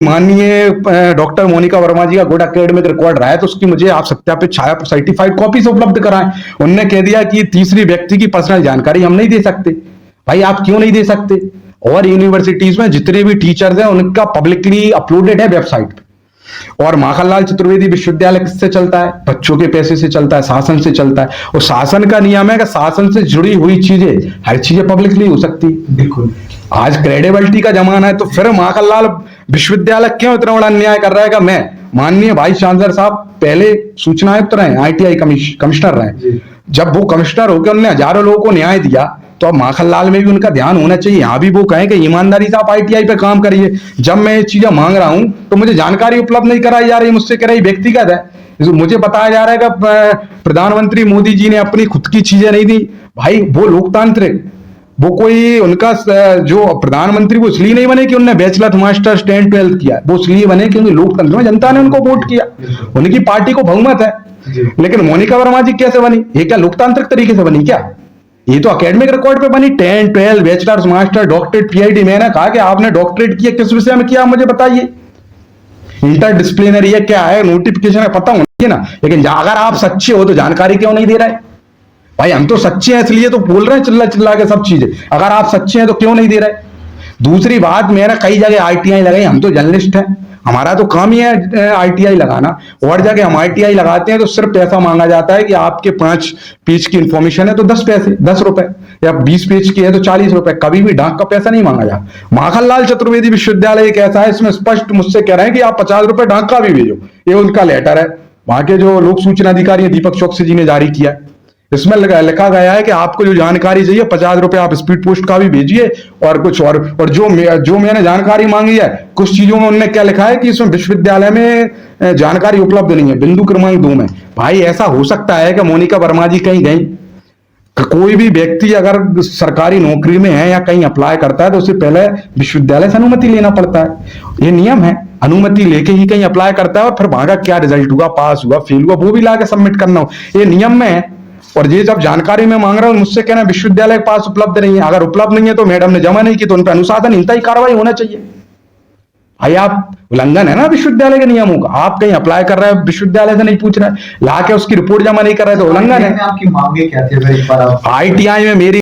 माननीय डॉक्टर मोनिका वर्मा जी का good academic record रहा है तो उसकी मुझे आप सत्यापित छाया सर्टिफाइड कॉपी से उपलब्ध कराएं। उनने कह दिया कि तीसरी व्यक्ति की पर्सनल जानकारी हम नहीं दे सकते। भाई आप क्यों नहीं दे सकते? और यूनिवर्सिटीज में जितने भी टीचर्स हैं उनका पब्लिकली अपलोडेड है वेबसाइट पे। और माखनलाल चतुर्वेदी विश्वविद्यालय किससे चलता है? बच्चों के पैसे से चलता है, शासन से चलता है। और शासन का नियम है कि शासन से जुड़ी हुई चीजें हर चीजें पब्लिकली हो सकती। बिल्कुल। आज क्रेडिबिलिटी का जमाना है तो फिर माखनलाल विश्वविद्यालय क्यों इतना बड़ा अन्याय कर रहा है? कि मैं माननीय वाइस चांसलर साहब पहले सूचना आयुक्त रहे, आईटीआई कमिश्नर रहे। जब वो कमिश्नर होकर उन्होंने हजारों लोगों को न्याय दिया तो अब माखनलाल में भी उनका ध्यान होना चाहिए। यहाँ भी वो कहें कि ईमानदारी से आप आईटीआई पे काम करिए। जब मैं ये चीजें मांग रहा हूं तो मुझे जानकारी उपलब्ध नहीं कराई जा रही, मुझसे कह रही व्यक्तिगत है। मुझे बताया जा रहा है कि प्रधानमंत्री मोदी जी ने अपनी खुद की चीजें नहीं दी। भाई वो लोकतांत्रिक, वो कोई उनका जो प्रधानमंत्री वो इसलिए नहीं बने कि उन्होंने बैचलर मास्टर्स 10 12 किया, वो इसलिए बने क्योंकि लोकतंत्र में जनता ने उनको वोट किया, उनकी पार्टी को बहुमत है। लेकिन मोनिका वर्मा जी कैसे बनी? ये क्या लोकतांत्रिक तरीके से बनी क्या? ये तो एकेडमिक रिकॉर्ड पे बनी। 10 12 बैचलर्स मास्टर डॉक्टरेट पीआईडी। मैंने कहा कि आपने डॉक्टरेट किया किस विषय में किया मुझे बताइए। इंटर डिसिप्लिनरी है क्या है, नोटिफिकेशन है, पता होना चाहिए ना। लेकिन अगर आप सच्चे हो तो जानकारी क्यों नहीं दे रहे? भाई हम तो सच्चे हैं इसलिए तो बोल रहे हैं चिल्ला चिल्ला के सब चीजें। अगर आप सच्चे हैं तो क्यों नहीं दे रहे? दूसरी बात, मैंने कई जगह आईटीआई लगाई, हम तो जर्नलिस्ट हैं, हमारा तो काम ही है आईटीआई लगाना। और जगह हम आईटीआई लगाते हैं तो सिर्फ पैसा मांगा जाता है कि आपके 5 पेज की इंफॉर्मेशन है तो 10 पैसे, 10 रुपए, या 20 पेज की है तो 40 रुपए। कभी भी डाक का पैसा नहीं मांगा जा। माखनलाल चतुर्वेदी विश्वविद्यालय एक ऐसा है, इसमें स्पष्ट मुझसे कह रहे हैं कि आप 50 रुपए डाक का भी भेजो। ये उनका लेटर है, वहां के जो लोक सूचना अधिकारी दीपक चौकसी जी ने जारी किया है। इसमें लिखा गया है कि आपको जो जानकारी चाहिए 50 रुपए आप स्पीड पोस्ट का भी भेजिए। और कुछ और जो मैंने जानकारी मांगी है, कुछ चीजों में उन्होंने क्या लिखा है कि इसमें विश्वविद्यालय में जानकारी उपलब्ध नहीं है, बिंदु क्रमांक 2 में। भाई ऐसा हो सकता है कि मोनिका वर्मा जी कहीं गई? कोई भी व्यक्ति अगर सरकारी नौकरी में है या कहीं अप्लाई करता है तो उससे पहले विश्वविद्यालय से अनुमति लेना पड़ता है। ये नियम है, अनुमति लेके ही कहीं अप्लाई करता है। और फिर वहां का क्या रिजल्ट हुआ, पास हुआ, फेल हुआ, वो भी लाके सबमिट करना हो, ये नियम में है। और ये जब जानकारी मैं मांग रहा हूं, मुझसे कहना विश्वविद्यालय के पास उपलब्ध नहीं है। अगर उपलब्ध नहीं है तो मैडम ने जमा नहीं की तो उन पर अनुशासनहीनता ही कार्रवाई होना चाहिए। भाई आप उल्लंघन है ना विश्वविद्यालय के नियमों का। आप कहीं अप्लाई कर रहे हैं, विश्वविद्यालय से नहीं पूछ रहे, ला के उसकी रिपोर्ट जमा नहीं कर रहे तो उल्लंघन है। आपकी मांगे क्या थी? आईटीआई में मेरी